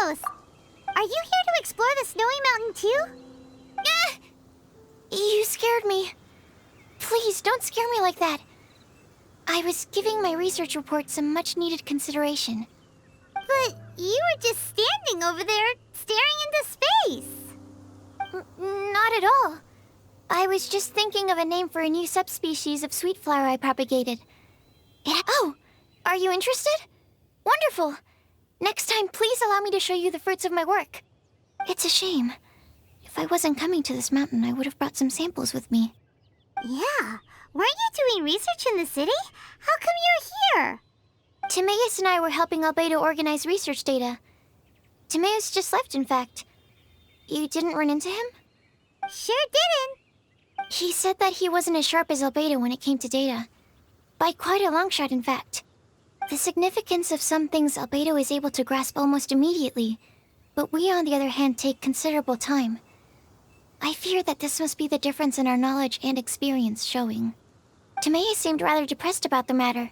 close. Are you here to explore the snowy mountain too? You scared me. Please, don't scare me like that. I was giving my research report some much-needed consideration. But you were just standing over there, staring into space. Not at all. I was just thinking of a name for a new subspecies of sweet flower I propagated. Oh, are you interested? Wonderful. Next time, please allow me to show you the fruits of my work. It's a shame. If I wasn't coming to this mountain, I would have brought some samples with me. Yeah. Weren't you doing research in the city? How come you're here? Timaeus and I were helping Albedo organize research data. Timaeus just left, in fact. You didn't run into him? Sure didn't. He said that he wasn't as sharp as Albedo when it came to data. By quite a long shot, in fact. The significance of some things Albedo is able to grasp almost immediately, but we, on the other hand, take considerable time. I fear that this must be the difference in our knowledge and experience showing. Timaeus seemed rather depressed about the matter.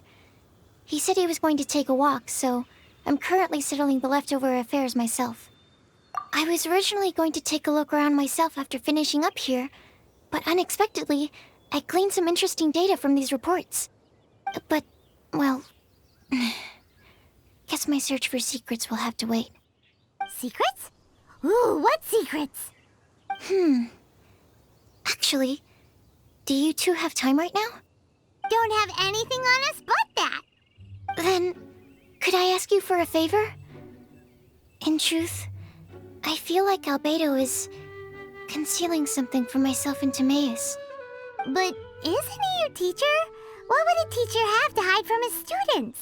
He said he was going to take a walk, so I'm currently settling the leftover affairs myself. I was originally going to take a look around myself after finishing up here, but unexpectedly, I gleaned some interesting data from these reports. But, well, guess my search for secrets will have to wait. Secrets? Ooh, what secrets? Actually, do you two have time right now? Don't have anything on us but that. Then, could I ask you for a favor? In truth, I feel like Albedo is concealing something from myself and Timaeus. But isn't he your teacher? What would a teacher have to hide from his students?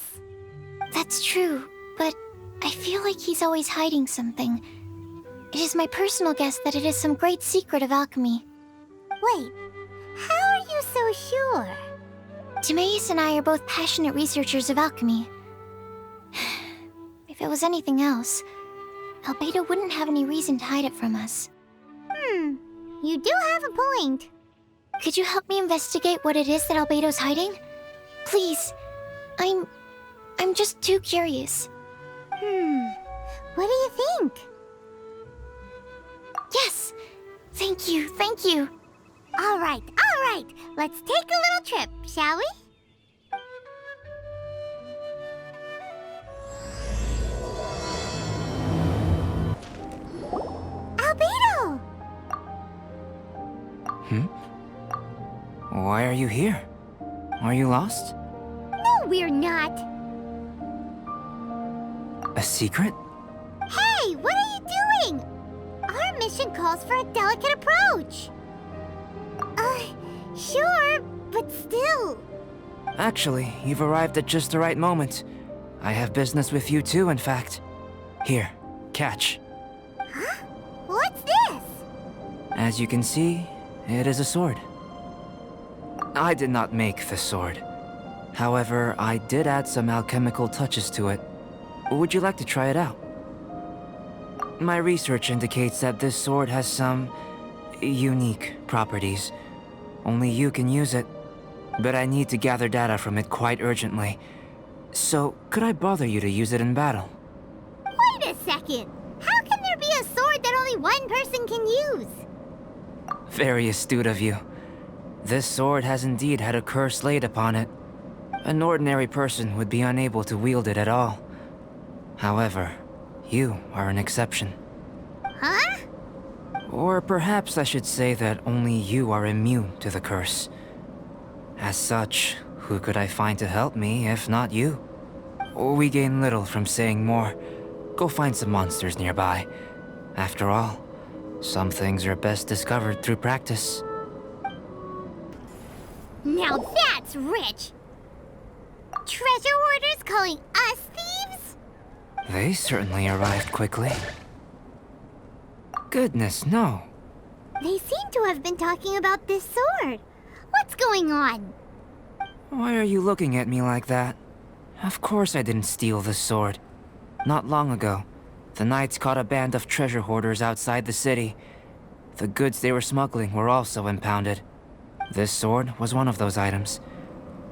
That's true, but I feel like he's always hiding something. It is my personal guess that it is some great secret of alchemy. Wait, how are you so sure? Timaeus and I are both passionate researchers of alchemy. If it was anything else, Albedo wouldn't have any reason to hide it from us. You do have a point. Could you help me investigate what it is that Albedo's hiding? Please. I'm just too curious. What do you think? Yes! Thank you, thank you. All right. Let's take a little trip, shall we? Albedo! Why are you here? Are you lost? No, we're not. A secret? Hey, what are you doing? Our mission calls for a delicate approach. Sure, but still. Actually, you've arrived at just the right moment. I have business with you too, in fact. Here, catch. Huh? What's this? As you can see, it is a sword. I did not make the sword. However, I did add some alchemical touches to it. Would you like to try it out? My research indicates that this sword has some unique properties. Only you can use it, but I need to gather data from it quite urgently. So, could I bother you to use it in battle? Wait a second. How can there be a sword that only one person can use? Very astute of you. This sword has indeed had a curse laid upon it. An ordinary person would be unable to wield it at all. However, you are an exception. Huh? Or perhaps I should say that only you are immune to the curse. As such, who could I find to help me if not you? We gain little from saying more. Go find some monsters nearby. After all, some things are best discovered through practice. Now that's rich! Treasure hoarders calling us thieves? They certainly arrived quickly. Goodness, no. They seem to have been talking about this sword. What's going on? Why are you looking at me like that? Of course I didn't steal the sword. Not long ago, the Knights caught a band of treasure hoarders outside the city. The goods they were smuggling were also impounded. This sword was one of those items.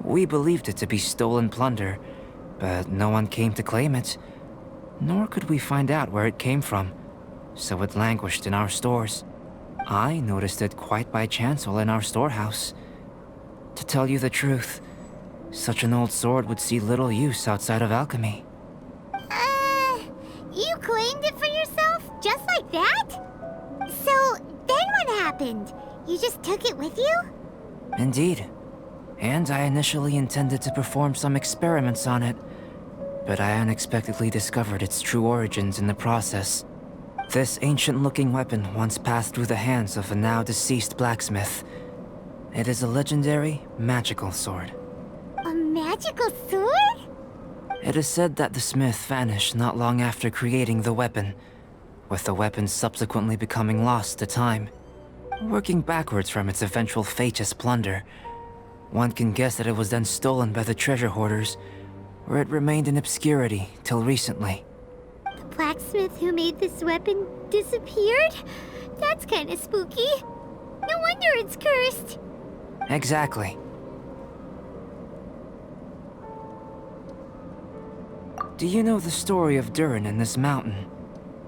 We believed it to be stolen plunder, but no one came to claim it. nor could we find out where it came from, so it languished in our stores. I noticed it quite by chance while in our storehouse. To tell you the truth, such an old sword would see little use outside of alchemy. You claimed it for yourself? Just like that? So, then what happened? You just took it with you? Indeed. And I initially intended to perform some experiments on it, but I unexpectedly discovered its true origins in the process. This ancient-looking weapon once passed through the hands of a now-deceased blacksmith. It is a legendary, magical sword. A magical sword? It is said that the smith vanished not long after creating the weapon, with the weapon subsequently becoming lost to time. Working backwards from its eventual fate as plunder, one can guess that it was then stolen by the treasure hoarders, where it remained in obscurity till recently. The blacksmith who made this weapon disappeared? That's kinda spooky. No wonder it's cursed. Exactly. Do you know the story of Durin in this mountain?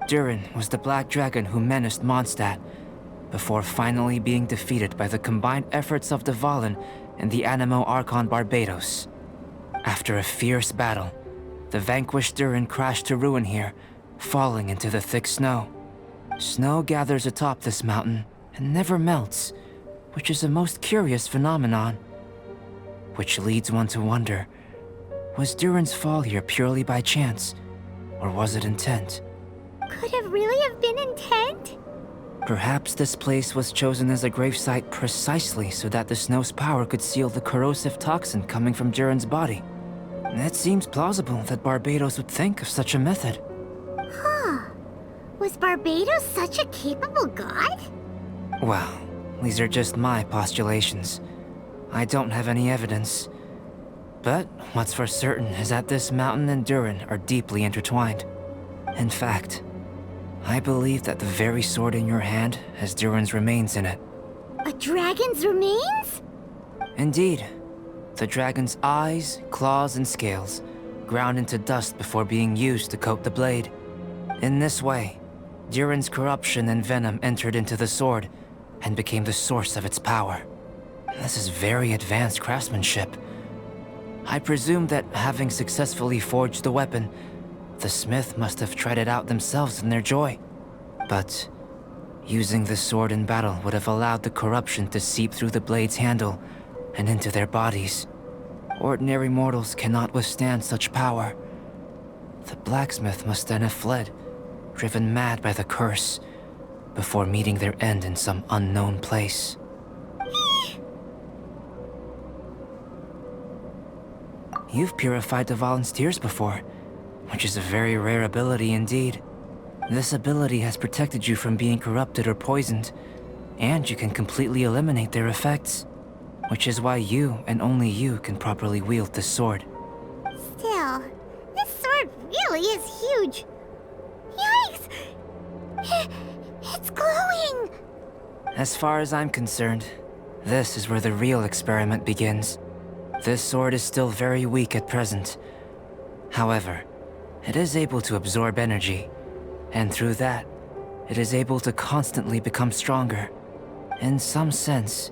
Durin was the black dragon who menaced Mondstadt, before finally being defeated by the combined efforts of the Valen and the Animo Archon Barbados. After a fierce battle, the vanquished Durin crashed to ruin here, falling into the thick snow. Snow gathers atop this mountain and never melts, which is a most curious phenomenon. Which leads one to wonder, was Durin's fall here purely by chance, or was it intent? Could it really have been intent? Perhaps this place was chosen as a gravesite precisely so that the snow's power could seal the corrosive toxin coming from Durin's body. It seems plausible that Barbados would think of such a method. Huh. Was Barbados such a capable god? Well, these are just my postulations. I don't have any evidence. But what's for certain is that this mountain and Durin are deeply intertwined. In fact, I believe that the very sword in your hand has Durin's remains in it. A dragon's remains? Indeed. The dragon's eyes, claws, and scales ground into dust before being used to coat the blade. In this way, Durin's corruption and venom entered into the sword and became the source of its power. This is very advanced craftsmanship. I presume that having successfully forged the weapon, the smith must have tried it out themselves in their joy. But using the sword in battle would have allowed the corruption to seep through the blade's handle and into their bodies. Ordinary mortals cannot withstand such power. The blacksmith must then have fled, driven mad by the curse, before meeting their end in some unknown place. You've purified the volunteers before, which is a very rare ability indeed. This ability has protected you from being corrupted or poisoned, and you can completely eliminate their effects, which is why you and only you can properly wield this sword. Still, this sword really is huge. Yikes! It's glowing! As far as I'm concerned, this is where the real experiment begins. This sword is still very weak at present. However, it is able to absorb energy, and through that, it is able to constantly become stronger. In some sense,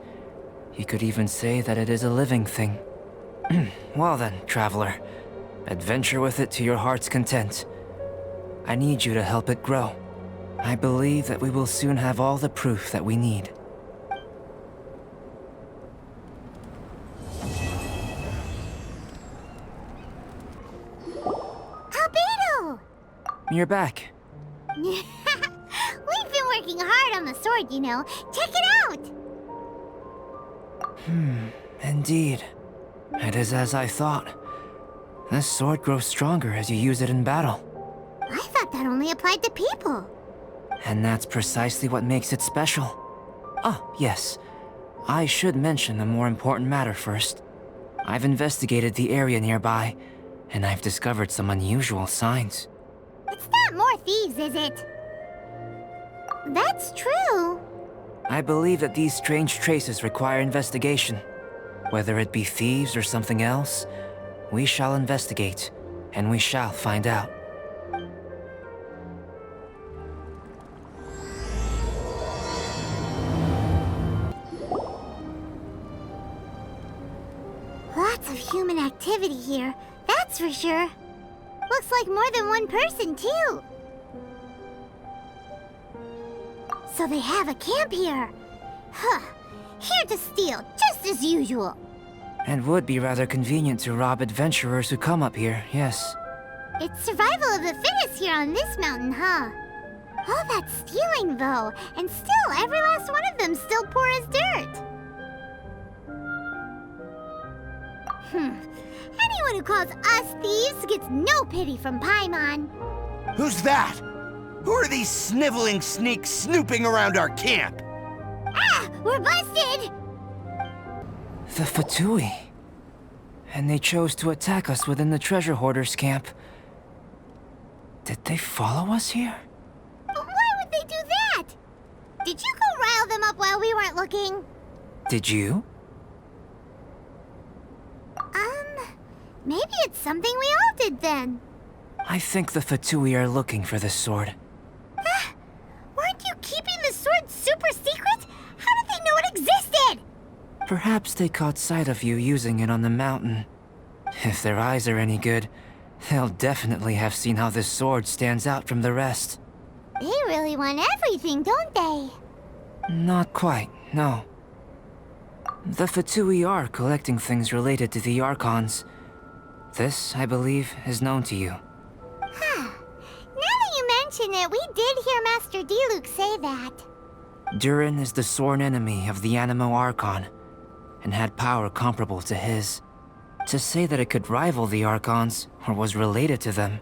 you could even say that it is a living thing. Well then, traveler, adventure with it to your heart's content. I need you to help it grow. I believe that we will soon have all the proof that we need. Albedo! You're back. We've been working hard on the sword, you know. Check it out! Indeed. It is as I thought. This sword grows stronger as you use it in battle. I thought that only applied to people. And that's precisely what makes it special. Ah, yes. I should mention a more important matter first. I've investigated the area nearby, and I've discovered some unusual signs. It's not more thieves, is it? That's true. I believe that these strange traces require investigation. Whether it be thieves or something else, we shall investigate, and we shall find out. activity here, that's for sure. Looks like more than one person, too. So they have a camp here. Huh. Here to steal, just as usual. And would be rather convenient to rob adventurers who come up here, yes. It's survival of the fittest here on this mountain, huh? All that stealing, though, and still every last one of them still poor as dirt. Anyone who calls us thieves gets no pity from Paimon. Who's that? Who are these sniveling sneaks snooping around our camp? Ah! We're busted! The Fatui. And they chose to attack us within the treasure hoarders' camp. Did they follow us here? But why would they do that? Did you go rile them up while we weren't looking? Did you? Maybe it's something we all did then. I think the Fatui are looking for this sword. Weren't you keeping the sword super secret? How did they know it existed? Perhaps they caught sight of you using it on the mountain. If their eyes are any good, they'll definitely have seen how this sword stands out from the rest. They really want everything, don't they? Not quite, no. The Fatui are collecting things related to the Archons. This, I believe, is known to you. Huh. Now that you mention it, we did hear Master Diluc say that. Durin is the sworn enemy of the Animo Archon, and had power comparable to his. To say that it could rival the Archons, or was related to them,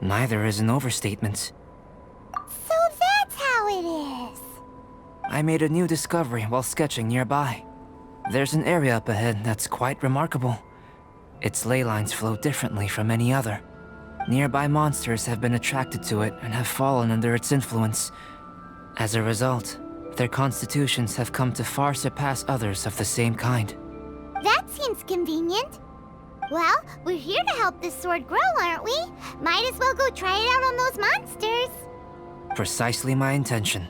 neither is an overstatement. So that's how it is. I made a new discovery while sketching nearby. There's an area up ahead that's quite remarkable. Its ley lines flow differently from any other. Nearby monsters have been attracted to it and have fallen under its influence. As a result, their constitutions have come to far surpass others of the same kind. That seems convenient. Well, we're here to help this sword grow, aren't we? Might as well go try it out on those monsters. Precisely my intention.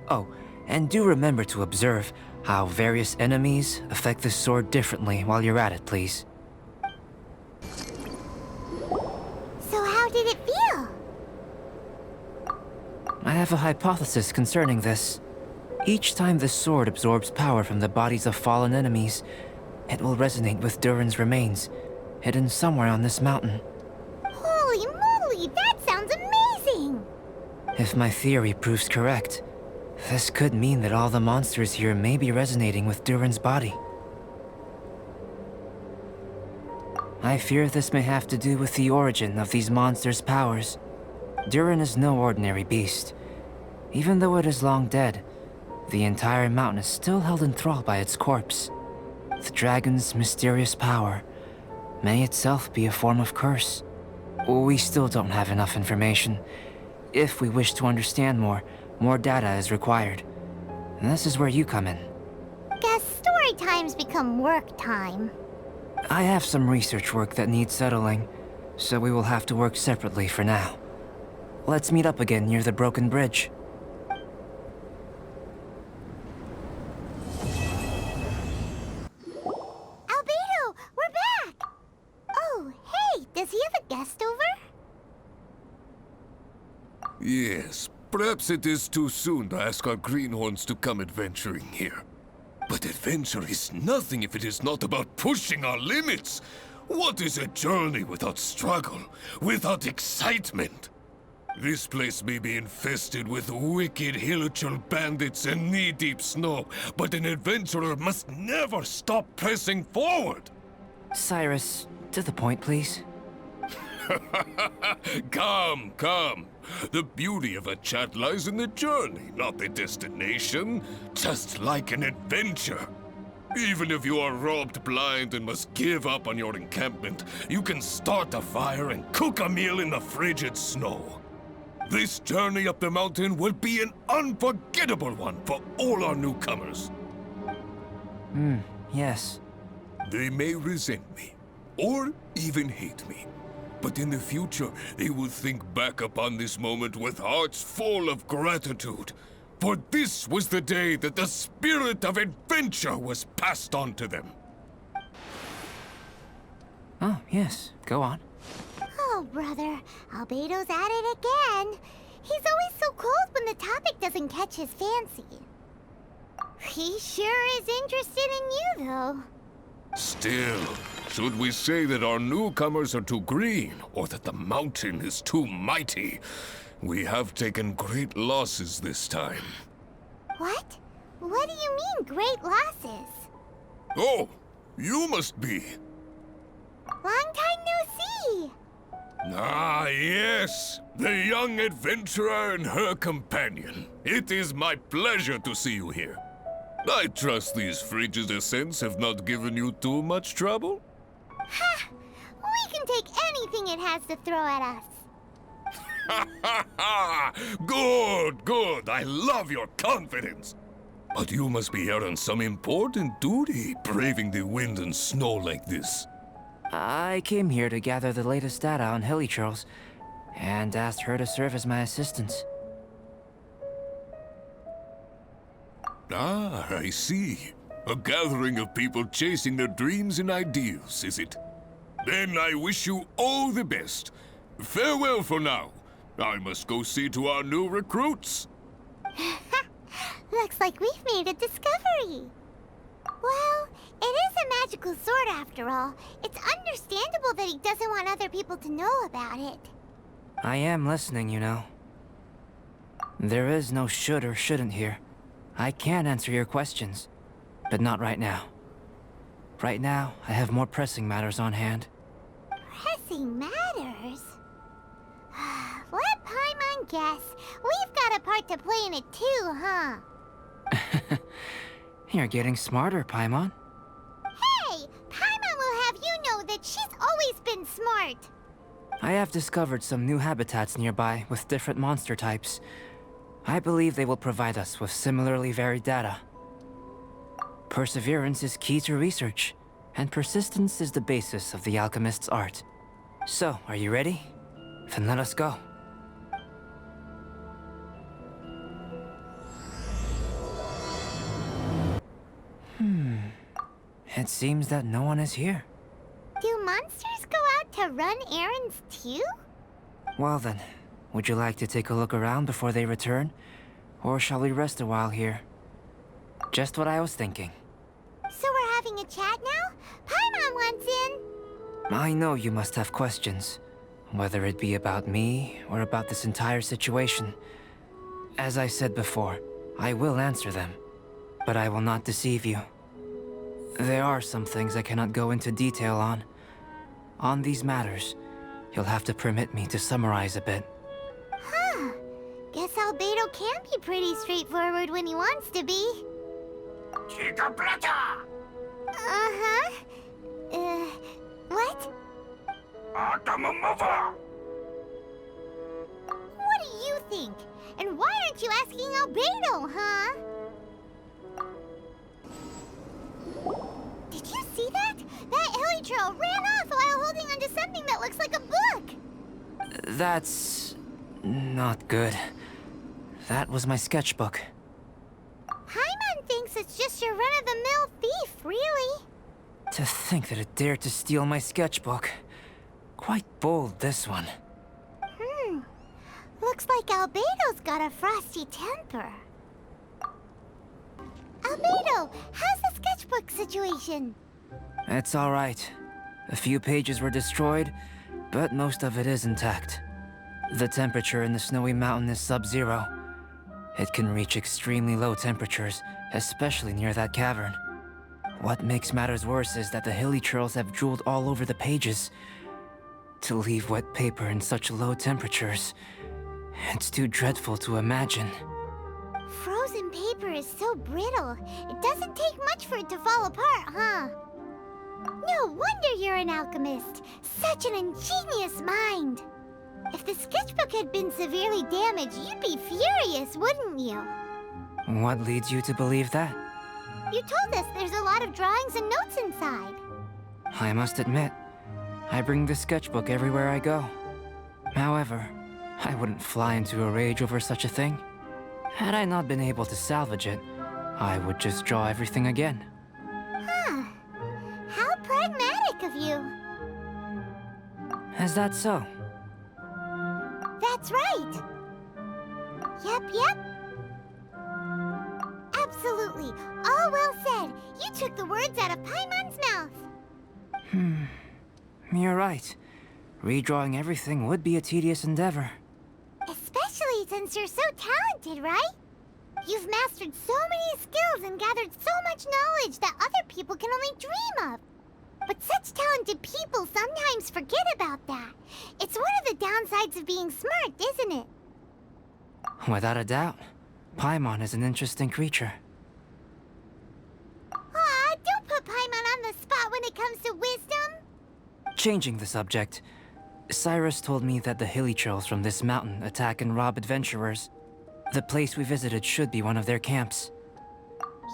Oh, and do remember to observe how various enemies affect the sword differently while you're at it, please. So how did it feel? I have a hypothesis concerning this. Each time this sword absorbs power from the bodies of fallen enemies, it will resonate with Durin's remains, hidden somewhere on this mountain. Holy moly, that sounds amazing! If my theory proves correct, this could mean that all the monsters here may be resonating with Durin's body. I fear this may have to do with the origin of these monsters' powers. Durin is no ordinary beast. Even though it is long dead, the entire mountain is still held in thrall by its corpse. The dragon's mysterious power may itself be a form of curse. We still don't have enough information. If we wish to understand more data is required. And this is where you come in. Guess story times become work time. I have some research work that needs settling, so we will have to work separately for now. Let's meet up again near the broken bridge. Albedo, we're back! Oh, hey, does he have a guest over? Yes, perhaps it is too soon to ask our greenhorns to come adventuring here. But adventure is nothing if it is not about pushing our limits. What is a journey without struggle, without excitement? This place may be infested with wicked hilichurl bandits and knee-deep snow, but an adventurer must never stop pressing forward. Cyrus, to the point, please. Come, come. The beauty of a chat lies in the journey, not the destination. Just like an adventure. Even if you are robbed blind and must give up on your encampment, you can start a fire and cook a meal in the frigid snow. This journey up the mountain will be an unforgettable one for all our newcomers. Yes. They may resent me, or even hate me. But in the future, they will think back upon this moment with hearts full of gratitude. For this was the day that the spirit of adventure was passed on to them. Oh, yes. Go on. Oh, brother, Albedo's at it again. He's always so cold when the topic doesn't catch his fancy. He sure is interested in you, though. Still, should we say that our newcomers are too green, or that the mountain is too mighty? We have taken great losses this time. What? What do you mean, great losses? Oh, you must be. Long time no see. Ah, yes! The young adventurer and her companion. It is my pleasure to see you here. I trust these frigid ascents have not given you too much trouble? Ha! We can take anything it has to throw at us. Ha ha ha! Good, good! I love your confidence! But you must be here on some important duty, braving the wind and snow like this. I came here to gather the latest data on Hilichurls, and asked her to serve as my assistant. Ah, I see. A gathering of people chasing their dreams and ideals, is it? Then I wish you all the best. Farewell for now. I must go see to our new recruits. Looks like we've made a discovery. Well, it is a magical sword after all. It's understandable that he doesn't want other people to know about it. I am listening, you know. There is no should or shouldn't here. I can answer your questions, but not right now. Right now, I have more pressing matters on hand. Pressing matters? Let Paimon guess. We've got a part to play in it too, huh? You're getting smarter, Paimon. Hey! Paimon will have you know that she's always been smart. I have discovered some new habitats nearby with different monster types. I believe they will provide us with similarly varied data. Perseverance is key to research, and persistence is the basis of the alchemist's art. So, are you ready? Then let us go. It seems that no one is here. Do monsters go out to run errands too? Well then, would you like to take a look around before they return? Or shall we rest a while here? Just what I was thinking. So we're having a chat now? Paimon wants in. I know you must have questions, whether it be about me or about this entire situation. As I said before, I will answer them, but I will not deceive you. There are some things I cannot go into detail on. On these matters, you'll have to permit me to summarize a bit. Huh. Guess Albedo can be pretty straightforward when he wants to be. Uh-huh. What? What do you think? And why aren't you asking Albedo, huh? Did you see that? That Hilichurl ran off while holding onto something that looks like a book. That's... not good. That was my sketchbook. Paimon thinks it's just your run-of-the-mill thief, really. To think that it dared to steal my sketchbook. Quite bold, this one. Looks like Albedo's got a frosty temper. Albedo, how's the sketchbook situation? It's alright. A few pages were destroyed, but most of it is intact. The temperature in the snowy mountain is sub-zero. It can reach extremely low temperatures, especially near that cavern. What makes matters worse is that the Hilichurls have drooled all over the pages. To leave wet paper in such low temperatures, it's too dreadful to imagine. Frozen paper is so brittle. It doesn't take much for it to fall apart, huh? No wonder you're an alchemist. Such an ingenious mind. If the sketchbook had been severely damaged, you'd be furious, wouldn't you? What leads you to believe that? You told us there's a lot of drawings and notes inside. I must admit, I bring the sketchbook everywhere I go. However, I wouldn't fly into a rage over such a thing. Had I not been able to salvage it, I would just draw everything again. Huh. How pragmatic of you. Is that so? That's right. Yep. Absolutely. All well said. You took the words out of Paimon's mouth. You're right. Redrawing everything would be a tedious endeavor. Especially since you're so talented, right? You've mastered so many skills and gathered so much knowledge that other people can only dream of. But such talented people sometimes forget about that. It's one of the downsides of being smart, isn't it? Without a doubt. Paimon is an interesting creature. Aw, don't put Paimon on the spot when it comes to wisdom. Changing the subject, Cyrus told me that the hilly trolls from this mountain attack and rob adventurers. The place we visited should be one of their camps.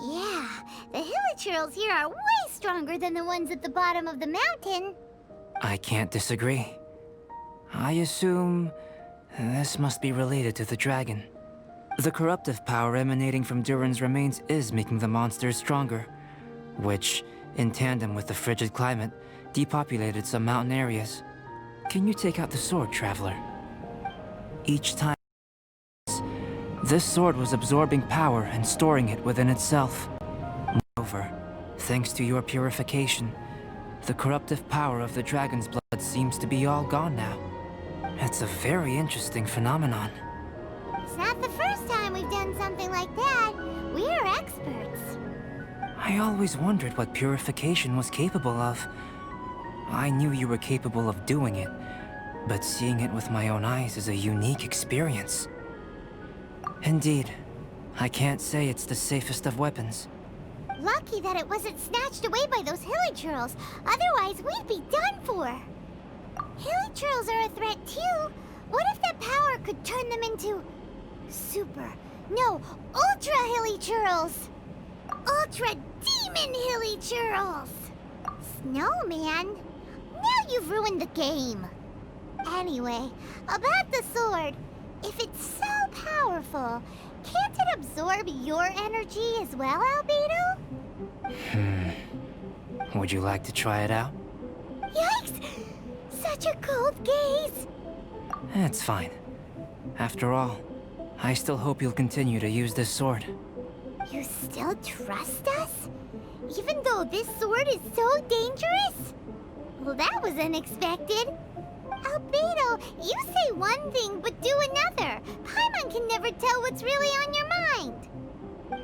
Yeah, the hilichurls here are way stronger than the ones at the bottom of the mountain. I can't disagree. I assume this must be related to the dragon. The corruptive power emanating from Durin's remains is making the monsters stronger, which, in tandem with the frigid climate, depopulated some mountain areas. Can you take out the sword, Traveler? Each time, this sword was absorbing power and storing it within itself. Moreover, thanks to your purification, the corruptive power of the dragon's blood seems to be all gone now. It's a very interesting phenomenon. It's not the first time we've done something like that. We're experts. I always wondered what purification was capable of. I knew you were capable of doing it, but seeing it with my own eyes is a unique experience. Indeed, I can't say it's the safest of weapons. Lucky that it wasn't snatched away by those hilichurls. Otherwise, we'd be done for. Hilichurls are a threat too. What if that power could turn them into ultra hilichurls? Ultra demon hilichurls! Snowman, now you've ruined the game. Anyway, about the sword. If it's so powerful, can't it absorb your energy as well, Albedo? Would you like to try it out? Yikes! Such a cold gaze! It's fine. After all, I still hope you'll continue to use this sword. You still trust us? Even though this sword is so dangerous? Well, that was unexpected. Albedo, you say one thing but do another. Paimon can never tell what's really on your mind.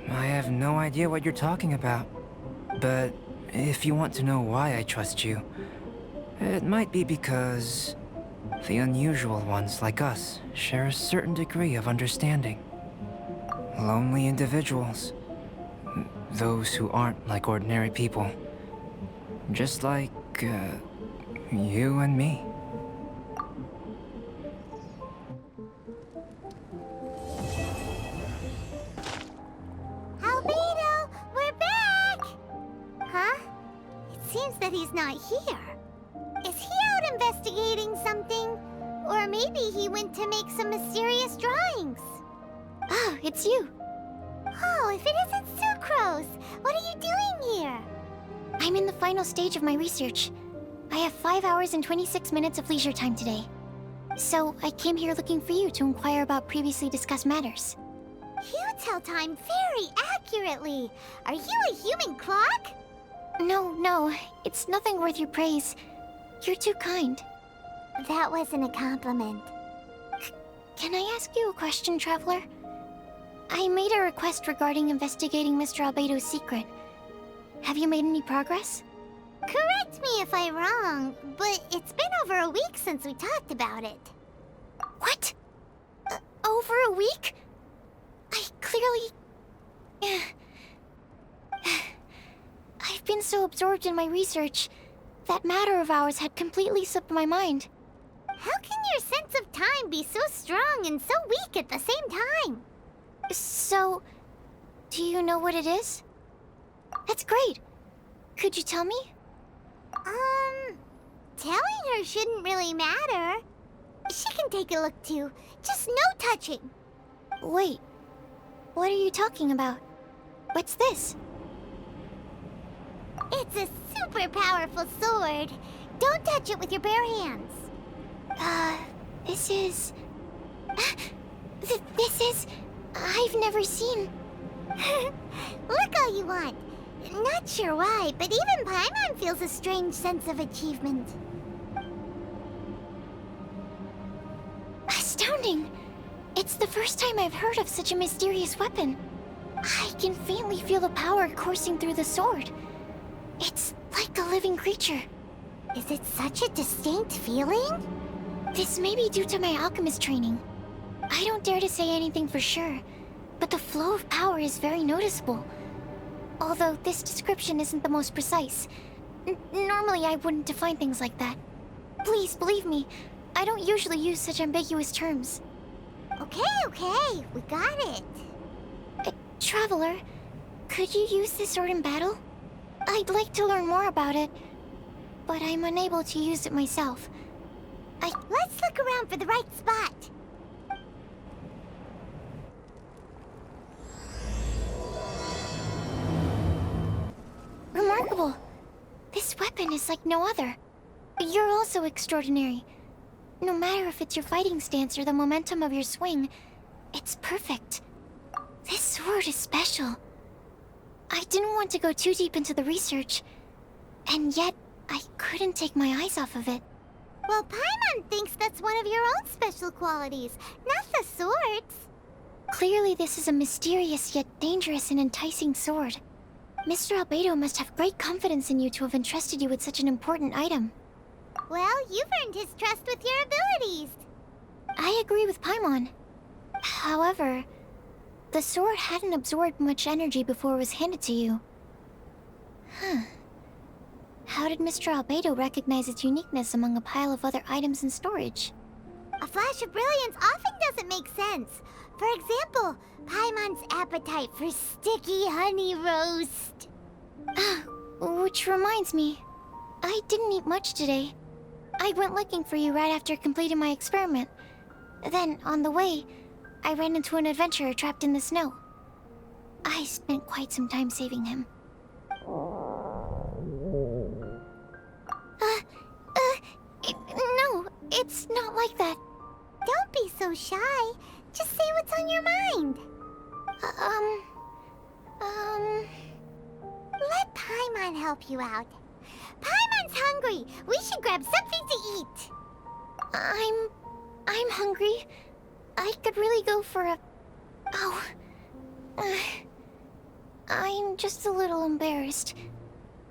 I have no idea what you're talking about. But if you want to know why I trust you, it might be because the unusual ones like us share a certain degree of understanding. Lonely individuals. Those who aren't like ordinary people. Just like, you and me. Albedo, we're back! Huh? It seems that he's not here. Is he out investigating something? Or maybe he went to make some mysterious drawings. Ah, it's you. Oh, if it isn't Sucrose! What are you doing here? I'm in the final stage of my research. I have 5 hours and 26 minutes of leisure time today. So, I came here looking for you to inquire about previously discussed matters. You tell time very accurately. Are you a human clock? No, it's nothing worth your praise. You're too kind. That wasn't a compliment. Can I ask you a question, Traveler? I made a request regarding investigating Mr. Albedo's secret. Have you made any progress? Correct me if I'm wrong, but it's been over a week since we talked about it. What? Over a week? I clearly... I've been so absorbed in my research. That matter of ours had completely slipped my mind. How can your sense of time be so strong and so weak at the same time? So, do you know what it is? That's great. Could you tell me? Telling her shouldn't really matter. She can take a look too, just no touching. Wait, what are you talking about? What's this? It's a super powerful sword. Don't touch it with your bare hands. This is... This is... I've never seen... Look all you want. Not sure why, but even Paimon feels a strange sense of achievement. Astounding! It's the first time I've heard of such a mysterious weapon. I can faintly feel the power coursing through the sword. It's like a living creature. Is it such a distinct feeling? This may be due to my alchemist training. I don't dare to say anything for sure, but the flow of power is very noticeable. Although this description isn't the most precise. Normally I wouldn't define things like that. Please believe me, I don't usually use such ambiguous terms. Okay, we got it. Traveler, could you use this sword in battle? I'd like to learn more about it, but I'm unable to use it myself. Let's look around for the right spot. Remarkable. This weapon is like no other. You're also extraordinary. No matter if it's your fighting stance or the momentum of your swing, it's perfect. This sword is special. I didn't want to go too deep into the research, and yet I couldn't take my eyes off of it. Well, Paimon thinks that's one of your own special qualities, not the sword's. Clearly this is a mysterious yet dangerous and enticing sword. Mr. Albedo must have great confidence in you to have entrusted you with such an important item. Well, you've earned his trust with your abilities. I agree with Paimon. However, the sword hadn't absorbed much energy before it was handed to you. How did Mr. Albedo recognize its uniqueness among a pile of other items in storage? A flash of brilliance often doesn't make sense. For example, Paimon's appetite for sticky honey roast. Which reminds me, I didn't eat much today. I went looking for you right after completing my experiment. Then, on the way, I ran into an adventurer trapped in the snow. I spent quite some time saving him. No, it's not like that. Don't be so shy. Just say what's on your mind. Let Paimon help you out. Paimon's hungry. We should grab something to eat. I'm hungry. I could really go for a... Oh. I'm just a little embarrassed.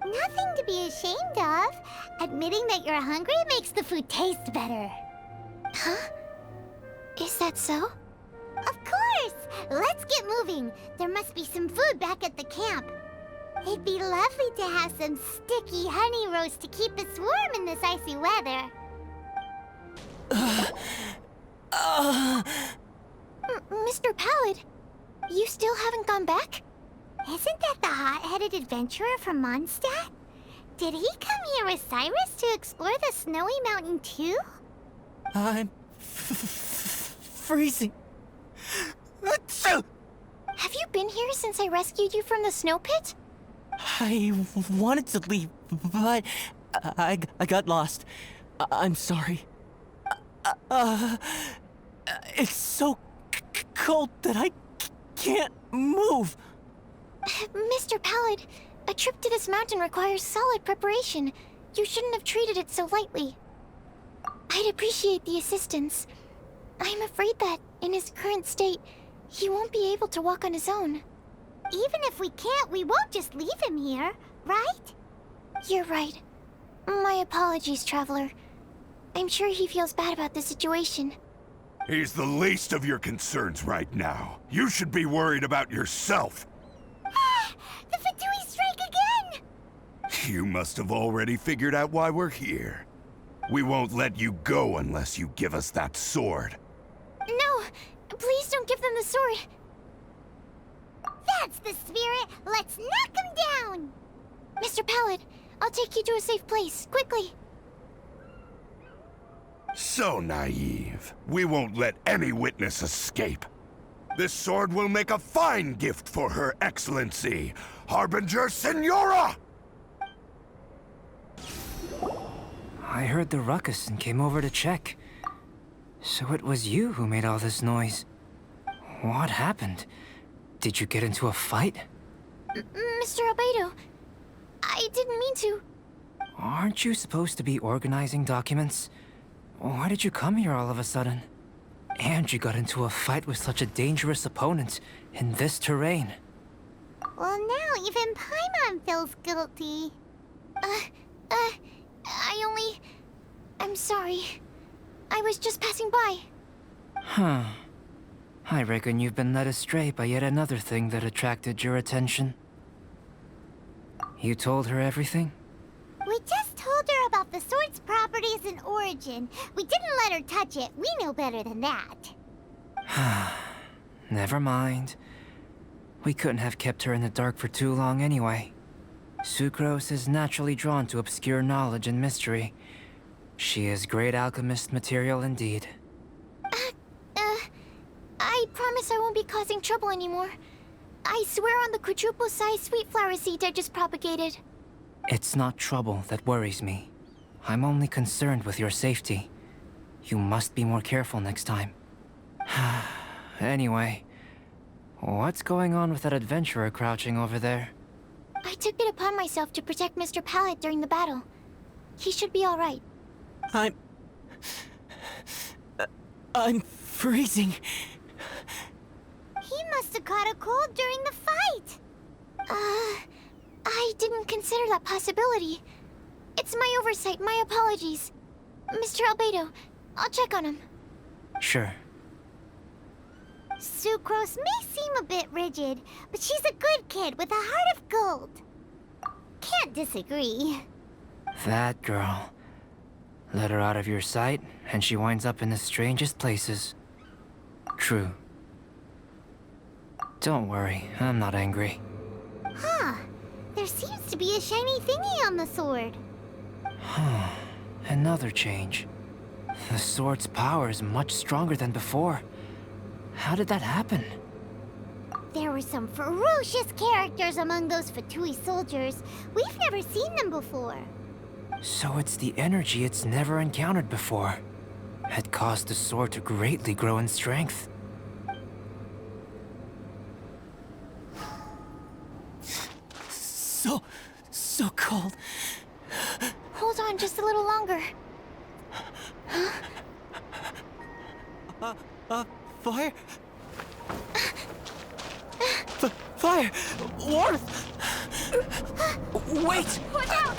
Nothing to be ashamed of. Admitting that you're hungry makes the food taste better. Huh? Is that so? Of course! Let's get moving. There must be some food back at the camp. It'd be lovely to have some sticky honey roast to keep us warm in this icy weather. Mr. Pallid, you still haven't gone back? Isn't that the hot-headed adventurer from Mondstadt? Did he come here with Cyrus to explore the snowy mountain too? I'm freezing. Have you been here since I rescued you from the snow pit? I wanted to leave, but I got lost. I'm sorry. It's so cold that I can't move. Mr. Pallid, a trip to this mountain requires solid preparation. You shouldn't have treated it so lightly. I'd appreciate the assistance. I'm afraid that, in his current state, he won't be able to walk on his own. Even if we can't, we won't just leave him here, right? You're right. My apologies, Traveler. I'm sure he feels bad about the situation. He's the least of your concerns right now. You should be worried about yourself. The Fatui strike again! You must have already figured out why we're here. We won't let you go unless you give us that sword. No! Please don't give them the sword! That's the spirit! Let's knock him down! Mr. Pallid, I'll take you to a safe place, quickly! So naive. We won't let any witness escape. This sword will make a fine gift for Her Excellency, Harbinger Signora! I heard the ruckus and came over to check. So it was you who made all this noise. What happened? Did you get into a fight? Mr. Albedo, I didn't mean to. Aren't you supposed to be organizing documents? Why did you come here all of a sudden? And you got into a fight with such a dangerous opponent in this terrain. Well, now even Paimon feels guilty. I'm sorry. I was just passing by. Huh. I reckon you've been led astray by yet another thing that attracted your attention. You told her everything? We just told her about the sword's properties and origin. We didn't let her touch it. We know better than that. Never mind. We couldn't have kept her in the dark for too long anyway. Sucrose is naturally drawn to obscure knowledge and mystery. She is great alchemist material indeed. I promise I won't be causing trouble anymore. I swear on the quadruple-sized sweet flower seed I just propagated. It's not trouble that worries me. I'm only concerned with your safety. You must be more careful next time. Anyway, what's going on with that adventurer crouching over there? I took it upon myself to protect Mr. Pallet during the battle. He should be all right. I'm freezing. He must have caught a cold during the fight. I didn't consider that possibility. It's my oversight, my apologies. Mr. Albedo, I'll check on him. Sure. Sucrose may seem a bit rigid, but she's a good kid with a heart of gold. Can't disagree. That girl. Let her out of your sight, and she winds up in the strangest places. True. Don't worry, I'm not angry. Huh. There seems to be a shiny thingy on the sword. Another change. The sword's power is much stronger than before. How did that happen? There were some ferocious characters among those Fatui soldiers. We've never seen them before. So it's the energy it's never encountered before. It caused the sword to greatly grow in strength. So cold. Hold on just a little longer. Fire? Fire! Warmth! Wait! Watch out!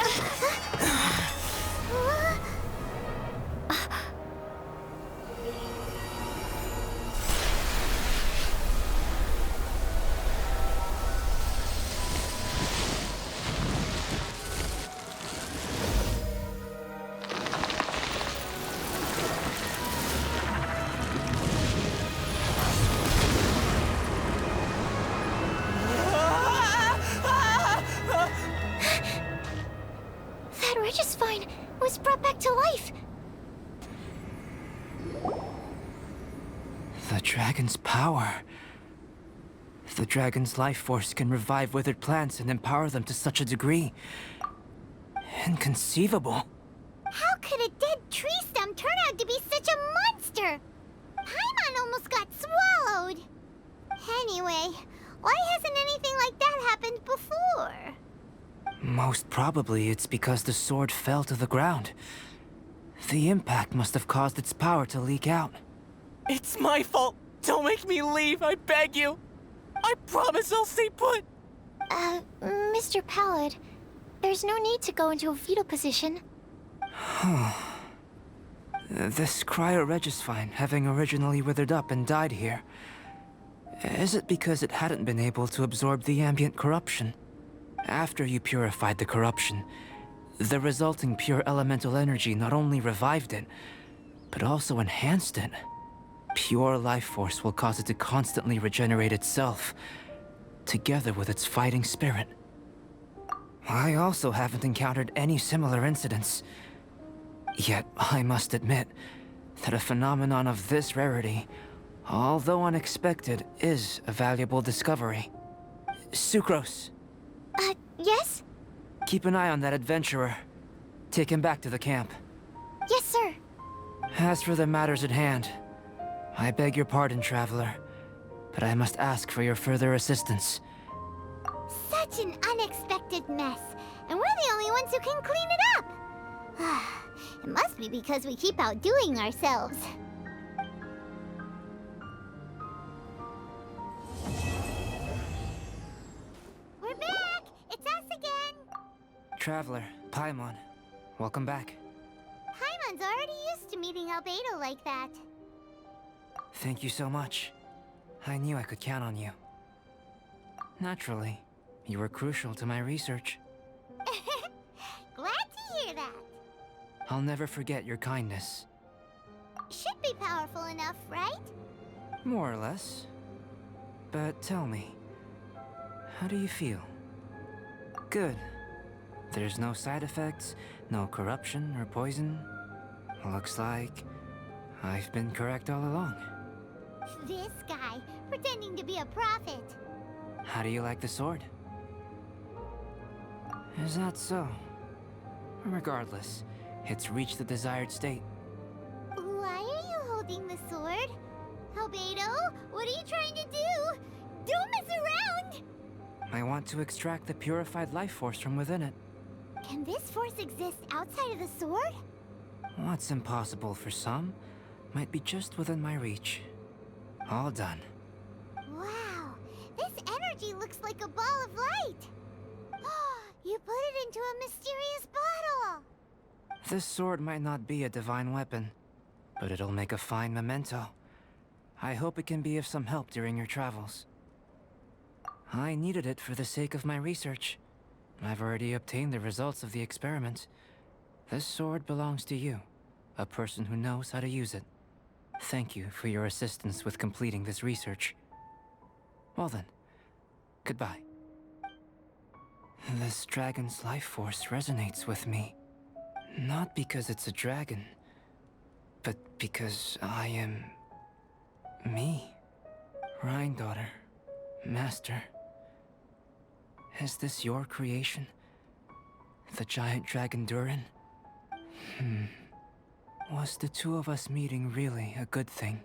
That Regisvine was brought back to life. The dragon's power. The dragon's life force can revive withered plants and empower them to such a degree. Inconceivable. How could a dead tree stem turn out to be such a monster? Paimon almost got swallowed. Anyway, why hasn't anything like that happened before? Most probably it's because the sword fell to the ground. The impact must have caused its power to leak out. It's my fault! Don't make me leave, I beg you! I promise I'll stay put! Mr. Pallet, there's no need to go into a fetal position. This cryoregisvine, having originally withered up and died here, is it because it hadn't been able to absorb the ambient corruption? After you purified the corruption, the resulting pure elemental energy not only revived it, but also enhanced it. Pure life force will cause it to constantly regenerate itself, together with its fighting spirit. I also haven't encountered any similar incidents. Yet, I must admit that a phenomenon of this rarity, although unexpected, is a valuable discovery. Sucrose, Yes? keep an eye on that adventurer. Take him back to the camp. Yes, sir. As for the matters at hand, I beg your pardon, traveler, but I must ask for your further assistance. Such an unexpected mess, and we're the only ones who can clean it up. It must be because we keep outdoing ourselves. We're back! It's us again! Traveler, Paimon, welcome back. Paimon's already used to meeting Albedo like that. Thank you so much. I knew I could count on you. Naturally, you were crucial to my research. Glad to hear that. I'll never forget your kindness. Should be powerful enough, right? More or less. But tell me, how do you feel? Good. There's no side effects, no corruption or poison. Looks like I've been correct all along. This guy, pretending to be a prophet. How do you like the sword? Is that so? Regardless, it's reached the desired state. Why are you holding the sword? Albedo, what are you trying to do? Don't mess around! I want to extract the purified life force from within it. Can this force exist outside of the sword? What's impossible for some might be just within my reach. All done. Wow, this energy looks like a ball of light. You put it into a mysterious bottle. This sword might not be a divine weapon, but it'll make a fine memento. I hope it can be of some help during your travels. I needed it for the sake of my research. I've already obtained the results of the experiment. This sword belongs to you, a person who knows how to use it. Thank you for your assistance with completing this research. Well then, goodbye. This dragon's life force resonates with me. Not because it's a dragon, but because I am... me. Rhine-daughter. Master. Is this your creation? The giant dragon Durin? Was the two of us meeting really a good thing?